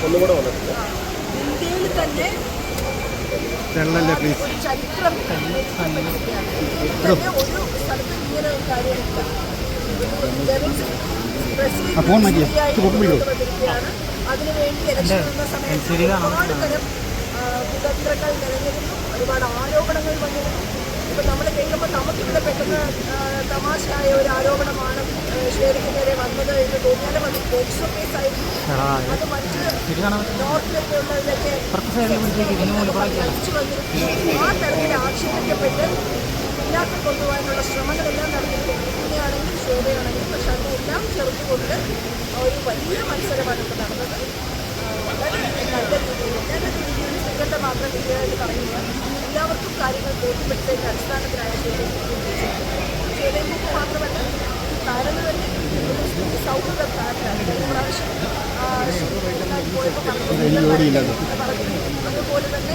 ഒന്നുകൂടെ വന്നിട്ടുണ്ട്. ഇന്ത്യയിൽ തന്നെ ചരിത്രം തന്നെ ഒരു സ്ഥലത്ത് ഇങ്ങനെ ഒരു കാര്യമില്ല. അതിനുവേണ്ടി ഇലക്ഷൻ എന്ന സമയത്ത് ഒരുപാട് തരം കുതന്ത്രങ്ങൾ നിറഞ്ഞിരുന്നു, ഒരുപാട് ആരോപണങ്ങൾ വന്നിരുന്നു. ഇപ്പം നമ്മൾ കേൾക്കുമ്പോൾ നമുക്കിവിടെ പെട്ടെന്ന് തമാശയായ ഒരു ആരോപണമാണ് ഷേറിനെതിരെ വന്നത് എന്ന് തോന്നിയാലും അത് പോക്സോ കേസായിരുന്നു. അത് മറ്റ് നോർത്തിലൊക്കെ ഉള്ളതിലൊക്കെ കഴിച്ചു വന്നിരുന്നു. ആ തരത്തിൽ ആക്ഷേപിക്കപ്പെട്ട് ഇല്ലാത്ത കൊണ്ടുപോകാനുള്ള ശ്രമങ്ങളെല്ലാം നടന്നിട്ടുണ്ട്. ഇങ്ങനെയാണെങ്കിൽ ഷേറയാണെങ്കിൽ. പക്ഷെ അതിനെല്ലാം ചെറുത്തുകൊണ്ട് ഒരു വലിയ മത്സരമാണ് ഇപ്പോൾ നടന്നത്. വളരെ നല്ല രീതിയിൽ സംഘടന മാത്രം വിജയമായിട്ട് പറയുക. എല്ലാവർക്കും കാര്യങ്ങൾ ബോധ്യപ്പെടുത്തതിൻ്റെ അടിസ്ഥാനത്തിലായ ഷേലൈമുക്ക് മാത്രമല്ല താരന് തന്നെ സൗഹൃദ താരനാണ്. കഴിഞ്ഞ പ്രാവശ്യം പോയപ്പോൾ പറഞ്ഞു. അതുപോലെ തന്നെ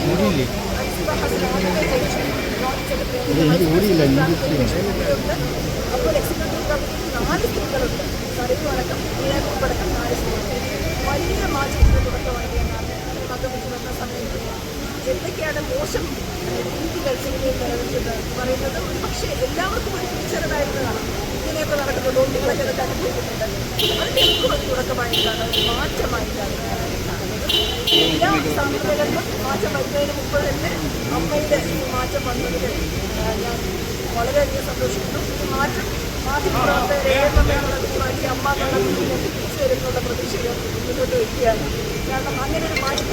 അപ്പോൾ എക്സിക്യൂട്ടീവ് കമ്മിറ്റിയിൽ 4 സ്ത്രീകളുണ്ട്. സറിയു അടക്കം അടക്കം 4 സ്ത്രീകൾ. വലിയ മാറ്റത്തിന് തുടക്കമാക്കിയാണ് മകമിക്ക് വന്ന സമയത്ത്. എന്തൊക്കെയാണ് മോശം രീതികൾ സിനിമയിൽ നിലനിൽക്കുന്നത് പറയുന്നത് പക്ഷേ എല്ലാവർക്കും ഒരു തിരിച്ചറിവായിരുന്നതാണ്. ഇങ്ങനെയൊക്കെ നടക്കുന്നുണ്ടോ, നിങ്ങളൊക്കെ അതൊക്കെ അനുഭവിക്കുന്നുണ്ട്. അതിനെനിക്കും ഒരു തുടക്കമായിട്ടാണ്, ഒരു മാറ്റമായിട്ടാണ് കാണുന്നത്. എല്ലാ സാമ്യതകളിലും മാറ്റം വരുന്നതിന് മുമ്പ് തന്നെ അമ്മയുടെ മാറ്റം വന്നതിൽ ഞാൻ വളരെയധികം സന്തോഷിക്കുന്നു. ഈ മാറ്റം മാധ്യമപ്രവർത്തകരെ മാറ്റി അമ്മ എന്നുള്ള തിരിച്ചു വരുന്നുള്ള പ്രതീക്ഷകൾ മുന്നോട്ട് വയ്ക്കുകയാണ്. കാരണം അങ്ങനെ ഒരു മാറ്റം